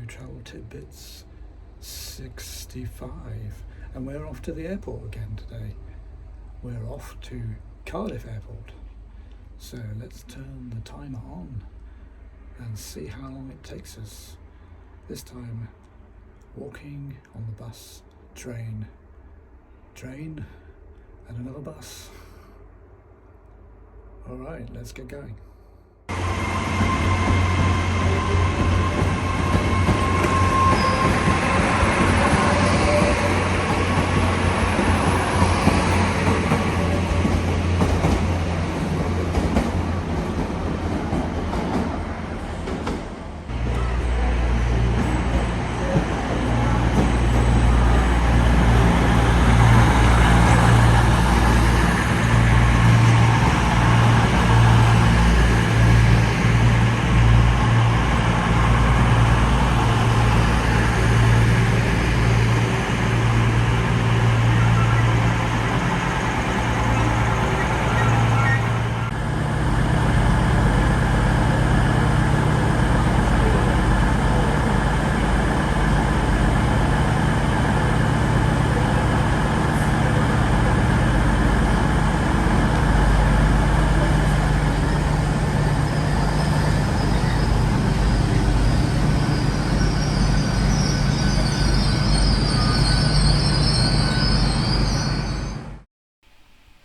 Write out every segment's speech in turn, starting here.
Travel Titbits 65, and we're off to the airport again today. We're off to Cardiff Airport, so let's turn the timer on and see how long it takes us. This time walking, on the bus, train, and another bus. Alright, let's get going.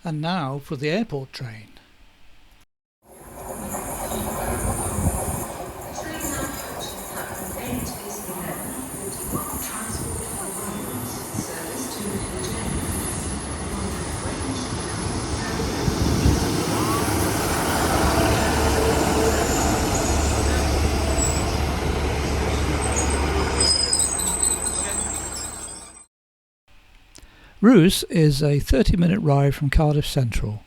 And now for the airport train. Roos is a 30-minute ride from Cardiff Central,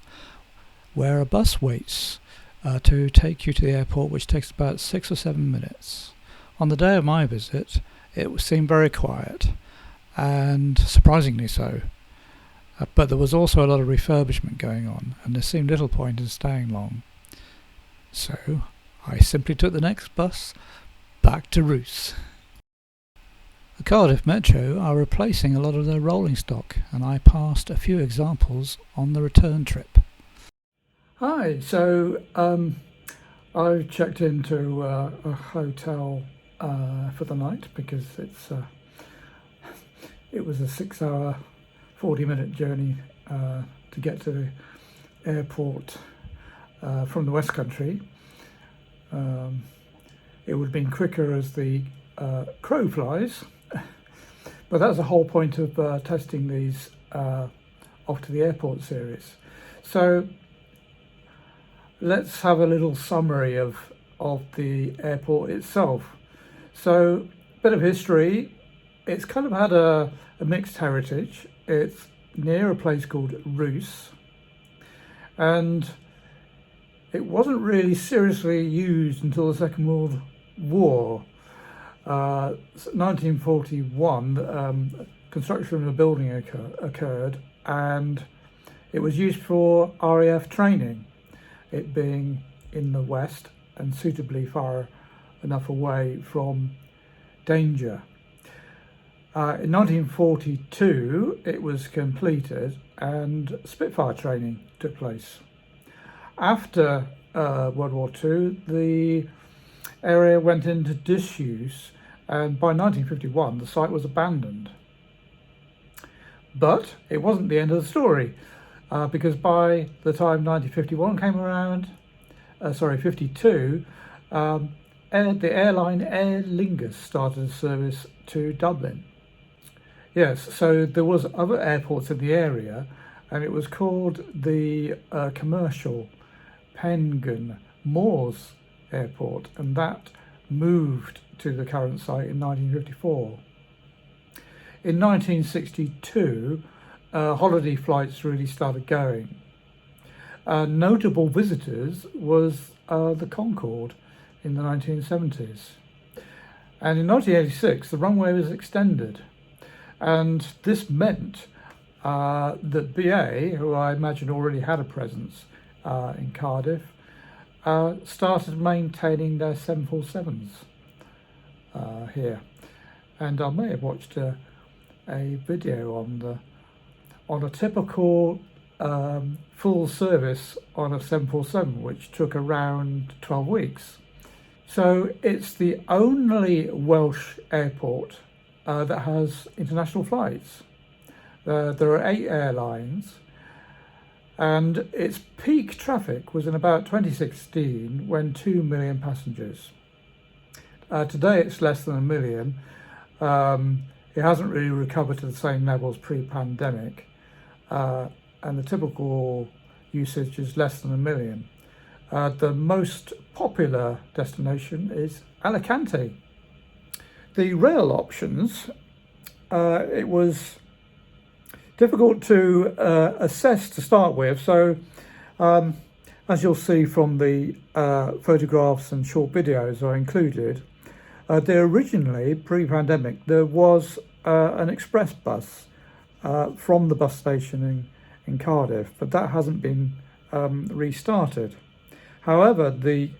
where a bus waits to take you to the airport, which takes about 6 or 7 minutes. On the day of my visit, it seemed very quiet, and surprisingly so. But there was also a lot of refurbishment going on, and there seemed little point in staying long. So I simply took the next bus back to Roos. The Cardiff Metro are replacing a lot of their rolling stock, and I passed a few examples on the return trip. Hi, so I checked into a hotel for the night because it was a 6-hour, 40-minute journey to get to the airport from the West Country. It would have been quicker as the crow flies. But that's the whole point of testing these off to the airport series. So let's have a little summary of the airport itself. So a bit of history. It's kind of had a mixed heritage. It's near a place called Roos, and it wasn't really seriously used until the Second World War. 1941, construction of a building occurred, and it was used for RAF training, it being in the west and suitably far enough away from danger. In 1942 it was completed and Spitfire training took place. After World War II, the area went into disuse, and by 1951 the site was abandoned. But it wasn't the end of the story, because by the time 1951 came around, 52, the airline Aer Lingus started a service to Dublin. Yes, so there was other airports in the area, and it was called the commercial Pengun Moors Airport, and that moved to the current site in 1954. In 1962, holiday flights really started going. Notable visitors was the Concorde in the 1970s. And in 1986, the runway was extended. And this meant that BA, who I imagine already had a presence in Cardiff, started maintaining their 747s here. And I may have watched a video on a typical full service on a 747, which took around 12 weeks. So it's the only Welsh airport that has international flights. There are 8 airlines, and its peak traffic was in about 2016 when 2 million passengers. Today it's less than 1 million. It hasn't really recovered to the same levels pre-pandemic, and the typical usage is less than 1 million. The most popular destination is Alicante. The rail options, it was difficult to assess to start with. So as you'll see from the photographs and short videos are included, there originally, pre-pandemic, there was an express bus from the bus station in Cardiff, but that hasn't been restarted. However, the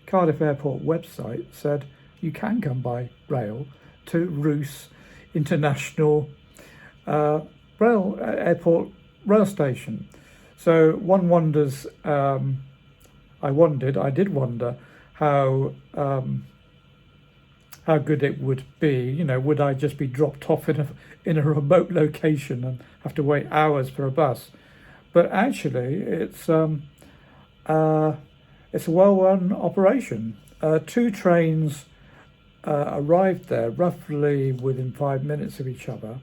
Cardiff Airport website said you can come by rail to Roos International Airport rail station. So one wonders, I did wonder how good it would be. You know, would I just be dropped off in a remote location and have to wait hours for a bus? But actually, it's a well-run operation. 2 trains arrived there roughly within 5 minutes of each other.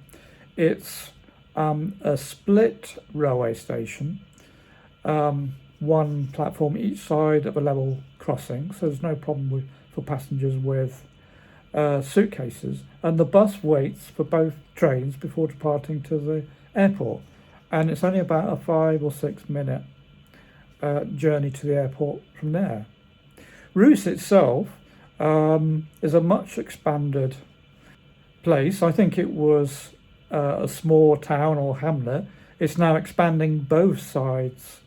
It's a split railway station, 1 platform each side of a level crossing, so there's no problem for passengers with suitcases, and the bus waits for both trains before departing to the airport, and it's only about a 5 or 6 minute journey to the airport from there. Roos itself is a much expanded place. I think it was a small town or hamlet. It's now expanding both sides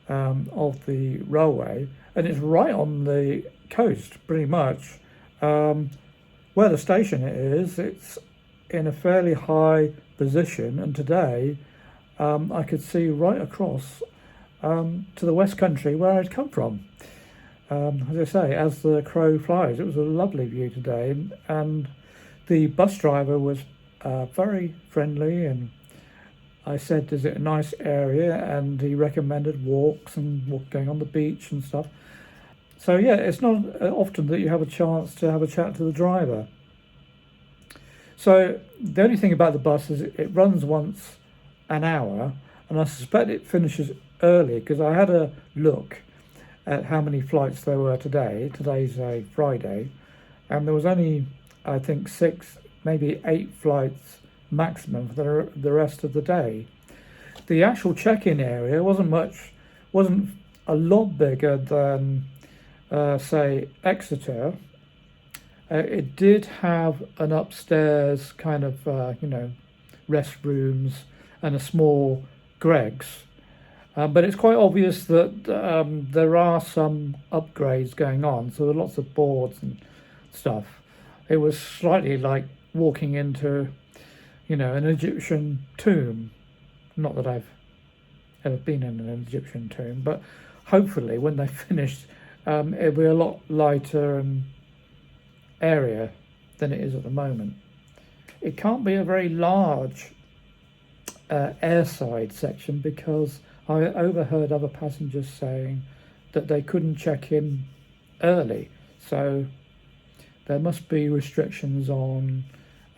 of the railway, and it's right on the coast pretty much. Where the station is, it's in a fairly high position, and today I could see right across to the West Country where I'd come from. As I say, as the crow flies, it was a lovely view today, and the bus driver was very friendly, and I said, is it a nice area? And he recommended walks and going on the beach and stuff. So yeah, it's not often that you have a chance to have a chat to the driver. So the only thing about the bus is it runs once an hour, and I suspect it finishes early because I had a look at how many flights there were today. Today's a Friday, and there was only, I think, 6, maybe 8 flights maximum for the rest of the day. The actual check-in area wasn't a lot bigger than say Exeter. It did have an upstairs kind of restrooms and a small Greggs, but it's quite obvious that there are some upgrades going on, so there are lots of boards and stuff. It was slightly like walking into an Egyptian tomb. Not that I've ever been in an Egyptian tomb, but hopefully when they finished it'll be a lot lighter and area than it is at the moment. It can't be a very large airside section because I overheard other passengers saying that they couldn't check in early, so there must be restrictions on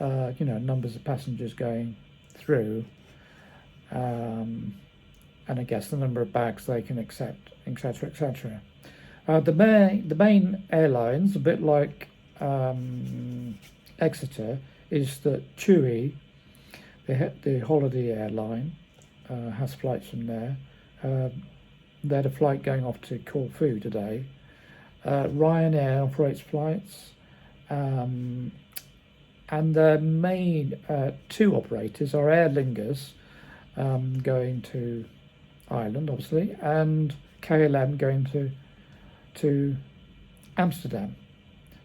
numbers of passengers going through, and I guess the number of bags they can accept, etc., etc. The main airlines, a bit like Exeter, is that TUI, the holiday airline, has flights from there. They had a flight going off to Corfu today. Ryanair operates flights, and the main 2 operators are Aer Lingus, going to Ireland, obviously, and KLM going to Amsterdam.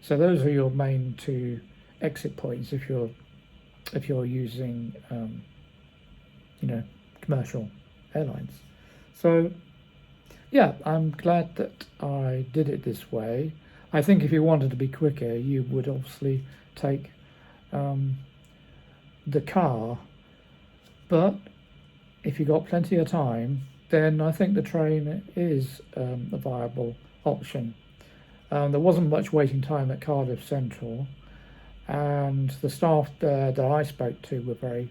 So those are your main two exit points if you're using commercial airlines. So yeah, I'm glad that I did it this way. I think if you wanted to be quicker, you would obviously take the car, but if you've got plenty of time, then I think the train is a viable option. There wasn't much waiting time at Cardiff Central, and the staff there that I spoke to were very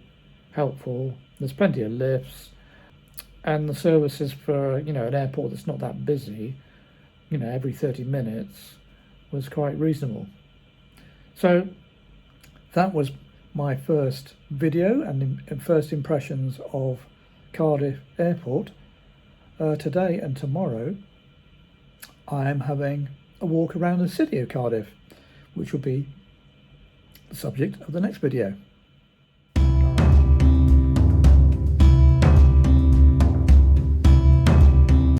helpful. There's plenty of lifts, and the services for an airport that's not that busy, every 30 minutes, was quite reasonable. So that was my first video and first impressions of Cardiff Airport. Today and tomorrow I am having a walk around the city of Cardiff, which will be the subject of the next video.